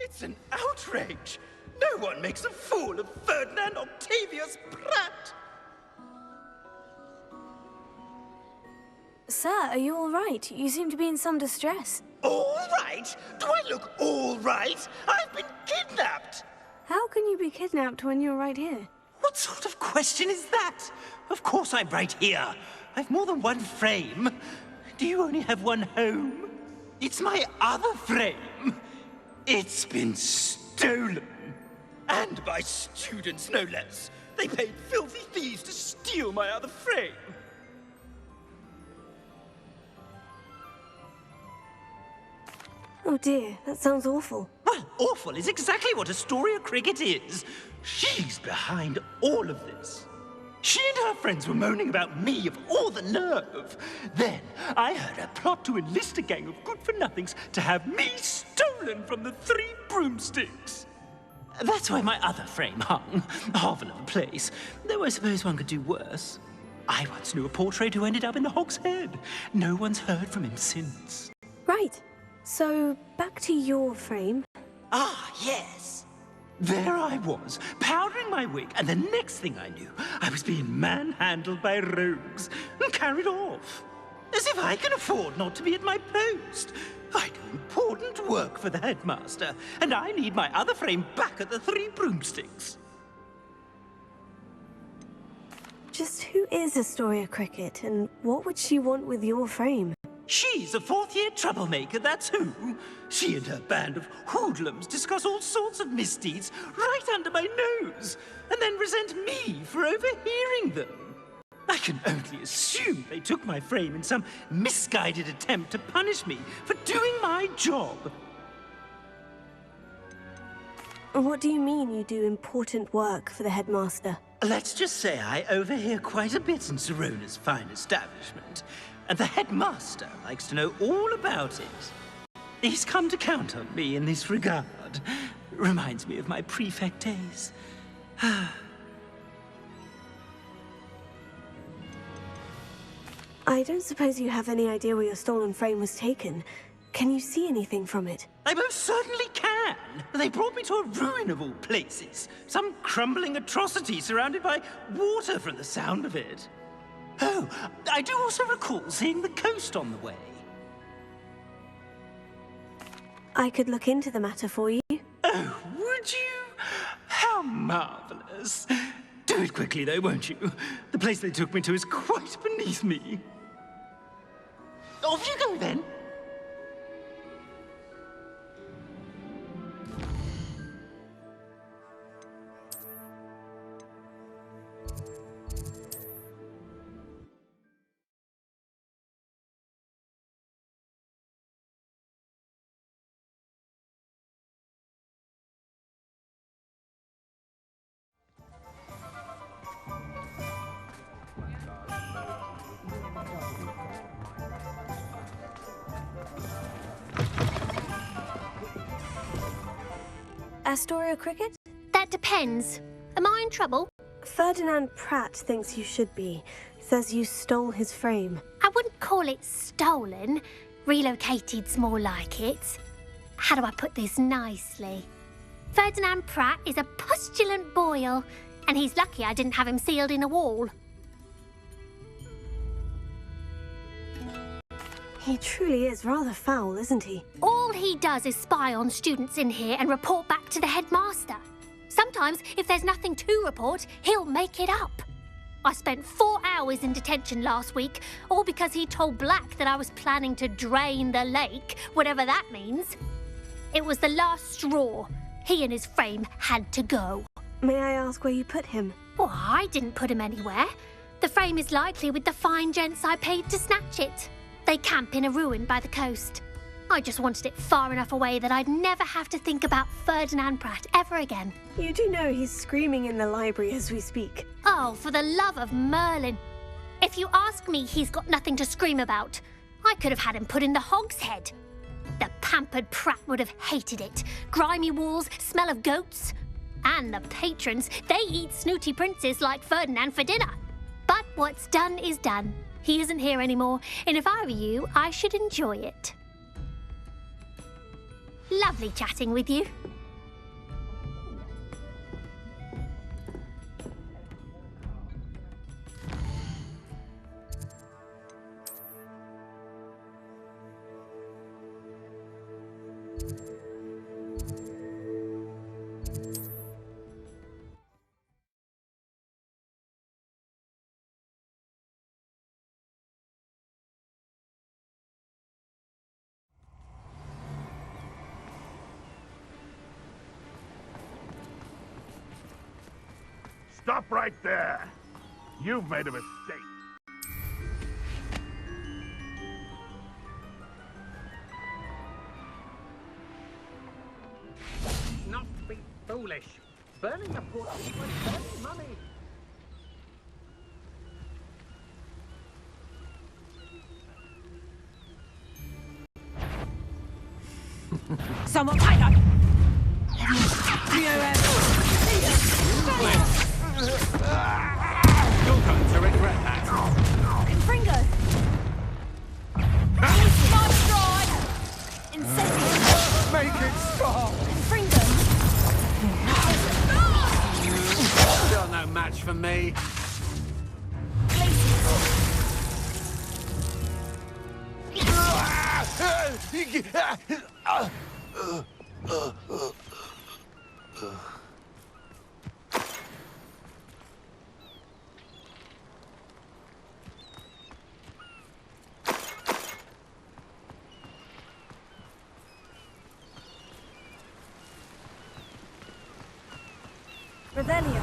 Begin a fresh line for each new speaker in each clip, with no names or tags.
It's an outrage! No one makes a fool of Ferdinand Octavius Pratt!
Sir, are you all right? You seem to be in some distress.
All right? Do I look all right? I've been kidnapped!
How can you be kidnapped when you're right here?
What sort of question is that? Of course I'm right here. I've more than one frame. Do you only have one home? It's my other frame. It's been stolen. And by students, no less. They paid filthy thieves to steal my other frame.
Oh dear, that sounds awful.
Well, awful is exactly what Astoria Cricket is. She's behind all of this. She and her friends were moaning about me of all the nerve. Then I heard her plot to enlist a gang of good-for-nothings to have me stolen from the Three Broomsticks. That's why my other frame hung. Marvel of a place. Though I suppose one could do worse. I once knew a portrait who ended up in the Hog's Head. No one's heard from him since.
Right. So, back to your frame.
Ah, yes. There I was, powdering my wig, and the next thing I knew, I was being manhandled by rogues and carried off. As if I can afford not to be at my post. I do important work for the headmaster, and I need my other frame back at the Three Broomsticks.
Just who is Astoria Cricket, and what would she want with your frame?
She's a fourth-year troublemaker, that's who. She and her band of hoodlums discuss all sorts of misdeeds right under my nose, and then resent me for overhearing them. I can only assume they took my frame in some misguided attempt to punish me for doing my job.
What do you mean you do important work for the headmaster?
Let's just say I overhear quite a bit in Serona's fine establishment. And the headmaster likes to know all about it. He's come to count on me in this regard. Reminds me of my prefect days.
I don't suppose you have any idea where your stolen frame was taken. Can you see anything from it?
I most certainly can. They brought me to a ruin of all places. Some crumbling atrocity surrounded by water from the sound of it. Oh, I do also recall seeing the coast on the way.
I could look into the matter for you.
Oh, would you? How marvelous. Do it quickly, though, won't you? The place they took me to is quite beneath me. Off you go, then.
Astoria Cricket?
That depends. Am I in trouble?
Ferdinand Pratt thinks you should be. Says you stole his frame.
I wouldn't call it stolen. Relocated's more like it. How do I put this nicely? Ferdinand Pratt is a postulant boil, and he's lucky I didn't have him sealed in a wall.
He truly is rather foul, isn't he?
All he does is spy on students in here and report back to the headmaster. Sometimes, if there's nothing to report, he'll make it up. I spent 4 hours in detention last week, all because he told Black that I was planning to drain the lake, whatever that means. It was the last straw. He and his frame had to go.
May I ask where you put him?
Well, I didn't put him anywhere. The frame is likely with the fine gents I paid to snatch it. They camp in a ruin by the coast. I just wanted it far enough away that I'd never have to think about Ferdinand Pratt ever again.
You do know he's screaming in the library as we speak.
Oh, for the love of Merlin. If you ask me, he's got nothing to scream about. I could have had him put in the Hog's Head. The pampered Pratt would have hated it. Grimy walls, smell of goats. And the patrons, they eat snooty princes like Ferdinand for dinner. But what's done is done. He isn't here anymore, and if I were you, I should enjoy it. Lovely chatting with you.
Stop right there! You've made a mistake.
Not to be foolish. Burning the portkey would save money.
Someone find her!
You're going to regret that.
Fringo!
Nice try! Incentive!
Make it stop!
Fringo!
You're no match for me.
Revelio.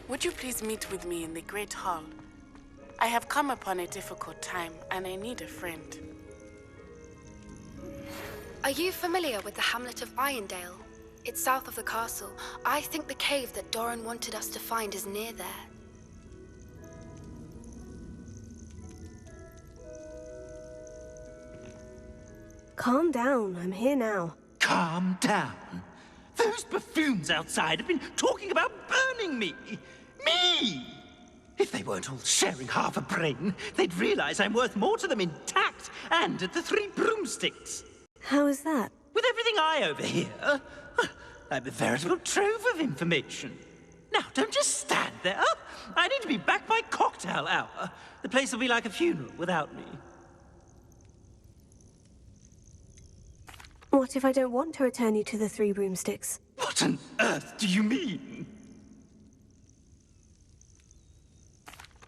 Would you please meet with me in the Great Hall? I have come upon a difficult time, and I need a friend.
Are you familiar with the hamlet of Irondale? It's south of the castle. I think the cave that Doran wanted us to find is near there.
Calm down, I'm here now.
Calm down. Those buffoons outside have been talking about burning me. Me! If they weren't all sharing half a brain, they'd realize I'm worth more to them intact and at the Three Broomsticks.
How is that?
With everything I overhear, I'm a veritable trove of information. Now, don't just stand there. I need to be back by cocktail hour. The place will be like a funeral without me.
What if I don't want to return you to the Three Broomsticks?
What on earth do you mean?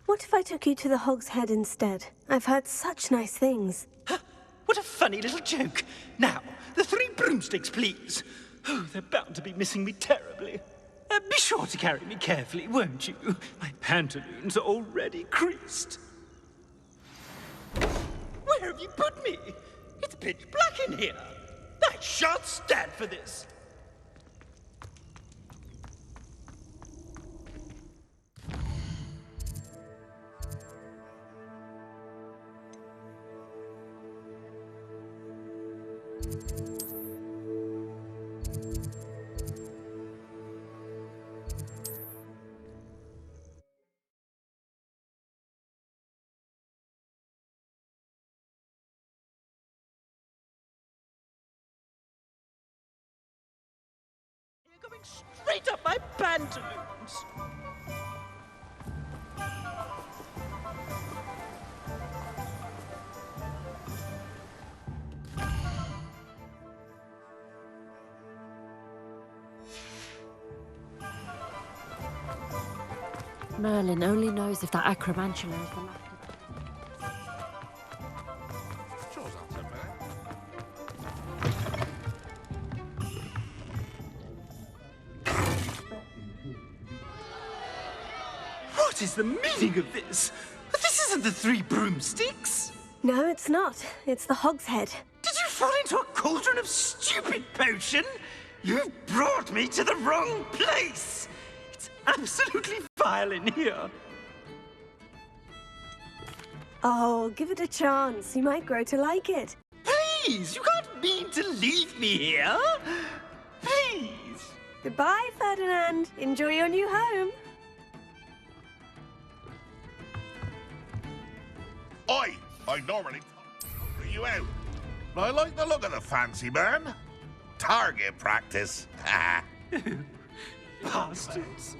What if I took you to the Hog's Head instead? I've heard such nice things.
What a funny little joke. Now, the Three Broomsticks, please. Oh, they're bound to be missing me terribly. Be sure to carry me carefully, won't you? My pantaloons are already creased. Where have you put me? It's pitch black in here. I shan't stand for this. straight up my pantaloons.
Merlin only knows if that acromantula is the last.
What is the meaning of this? This isn't the Three Broomsticks.
No, it's not. It's the Hogshead.
Did you fall into a cauldron of stupid potion? You've brought me to the wrong place. It's absolutely vile in here.
Oh, give it a chance. You might grow to like it.
Please, you can't mean to leave me here. Please.
Goodbye, Ferdinand. Enjoy your new home.
I normally throw you out. But I like the look of the fancy man. Target practice.
Bastards.